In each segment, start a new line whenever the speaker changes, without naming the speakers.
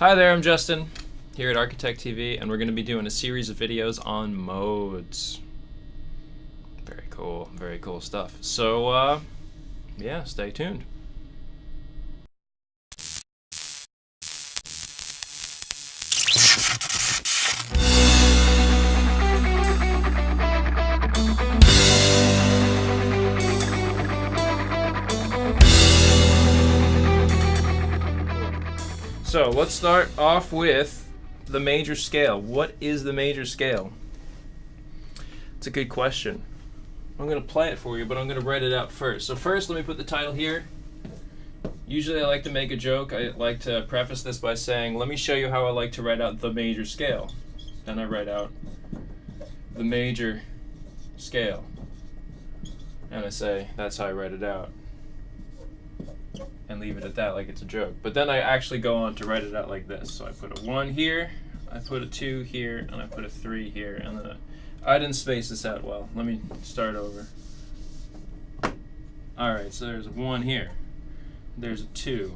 Hi there, I'm Justin here at ArchitektTV, and we're going to be doing a series of videos on modes. Very cool stuff. So, yeah, stay tuned. So let's start off with the major scale. What is the major scale? It's a good question. I'm going to play it for you, but I'm going to write it out first. So first, let me put the title here. Usually I like to make a joke. I like to preface this by saying, let me show you how I like to write out the major scale. Then I write out the major scale. And I say, that's how I write it out. And leave it at that like it's a joke. But then I actually go on to write it out like this. So I put a 1 here, I put a 2 here, and I put a 3 here, and then I didn't space this out well. Let me start over. Alright, so there's a 1 here. There's a 2.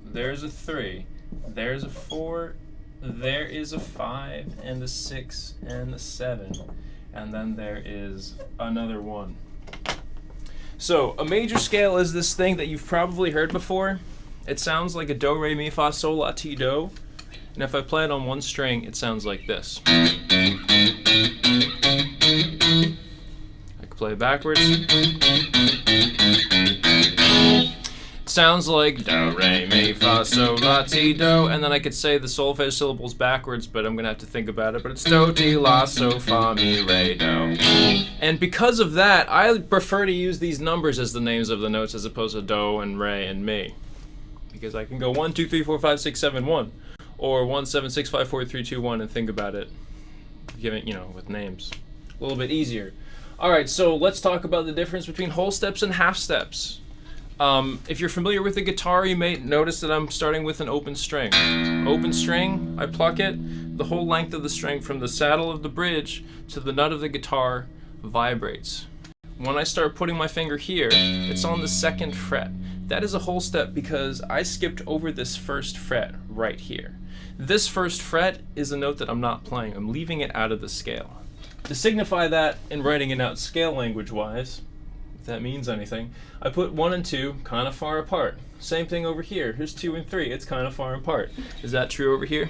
There's a 3. There's a 4. There is a 5, and a 6, and a 7. And then there is another 1. So, a major scale is this thing that you've probably heard before. It sounds like a do, re, mi, fa, sol, la, ti, do. And if I play it on one string, it sounds like this. I can play it backwards. It sounds like do, re, mi, fa, sol, la, ti, do. And then I could say the solfege syllables backwards, but I'm going to have to think about it. But it's do, ti, la, so, fa, mi, re, do. And because of that, I prefer to use these numbers as the names of the notes as opposed to do and re and mi. Because I can go 1, 2, 3, 4, 5, 6, 7, 1. Or 1, 7, 6, 5, 4, 3, 2, 1 and think about it. Giving, with names. A little bit easier. Alright, so let's talk about the difference between whole steps and half steps. If you're familiar with the guitar, you may notice that I'm starting with an open string. Open string, I pluck it. The whole length of the string from the saddle of the bridge to the nut of the guitar vibrates. When I start putting my finger here, it's on the 2nd fret. That is a whole step because I skipped over this 1st fret right here. This 1st fret is a note that I'm not playing. I'm leaving it out of the scale. To signify that in writing it out scale language-wise, if that means anything, I put 1 and 2 kind of far apart. Same thing over here. Here's 2 and 3. It's kind of far apart. Is that true over here?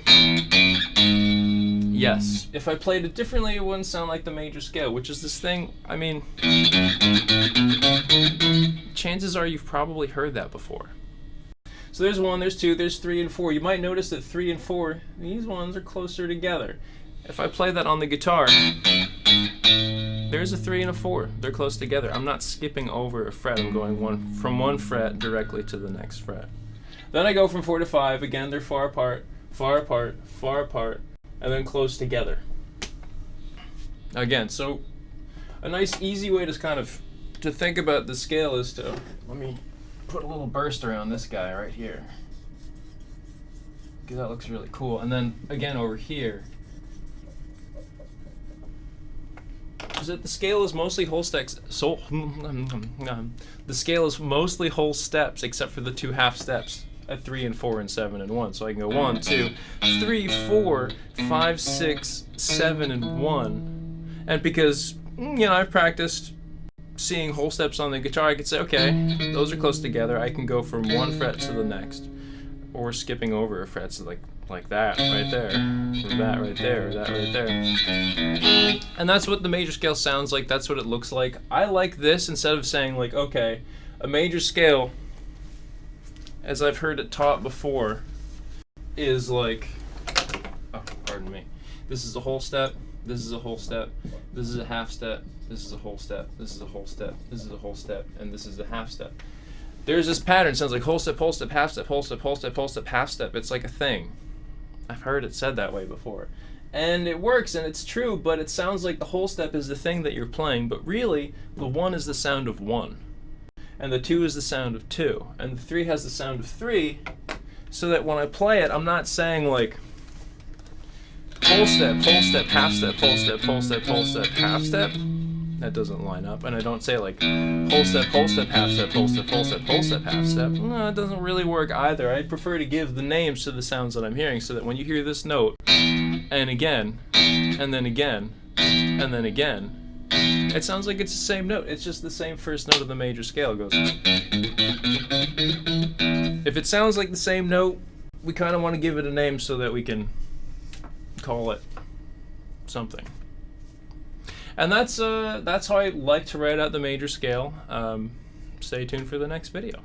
Yes. If I played it differently, it wouldn't sound like the major scale, which is this thing, I mean, chances are you've probably heard that before. So there's 1, there's 2, there's 3 and 4. You might notice that 3 and 4, these ones are closer together. If I play that on the guitar, there's a 3 and a 4. They're close together. I'm not skipping over a fret. I'm going from one fret directly to the next fret. Then I go from 4 to 5. Again, they're far apart, far apart, far apart, and then close together. Again, so a nice easy way to kind of to think about the scale is to, let me put a little burst around this guy right here, because that looks really cool. And then again over here, is that the scale is mostly whole steps. So the scale is mostly whole steps except for the 2 half steps at 3 and 4 and 7 and 1. So I can go 1, 2, 3, 4, 5, 6, 7 and 1. And because I've practiced seeing whole steps on the guitar, I could say, okay, those are close together. I can go from one fret to the next, or skipping over a fret, so like that right there, or that right there, or that right there. And that's what the major scale sounds like. That's what it looks like. I like this instead of saying like, okay, a major scale, as I've heard it taught before, is like, oh, pardon me. This is a whole step. This is a whole step. This is a half step. This is a whole step. This is a whole step. This is a whole step, and this is a half step. There's this pattern. It sounds like whole step, half step, whole step, whole step, whole step, half step. It's like a thing. I've heard it said that way before. And it works, and it's true, but it sounds like the whole step is the thing that you're playing, but really, the 1 is the sound of 1. And the 2 is the sound of 2. And the 3 has the sound of 3, so that when I play it, I'm not saying like whole step, half step, whole step, half step. That doesn't line up. And I don't say like whole step, half step, whole step, whole step, half step. No, it doesn't really work either. I prefer to give the names to the sounds that I'm hearing so that when you hear this note, and again, and then again, and then again, it sounds like it's the same note. It's just the same first note of the major scale. It goes. If it sounds like the same note, we kind of want to give it a name so that we can call it something. And that's how I like to write out the major scale. Stay tuned for the next video.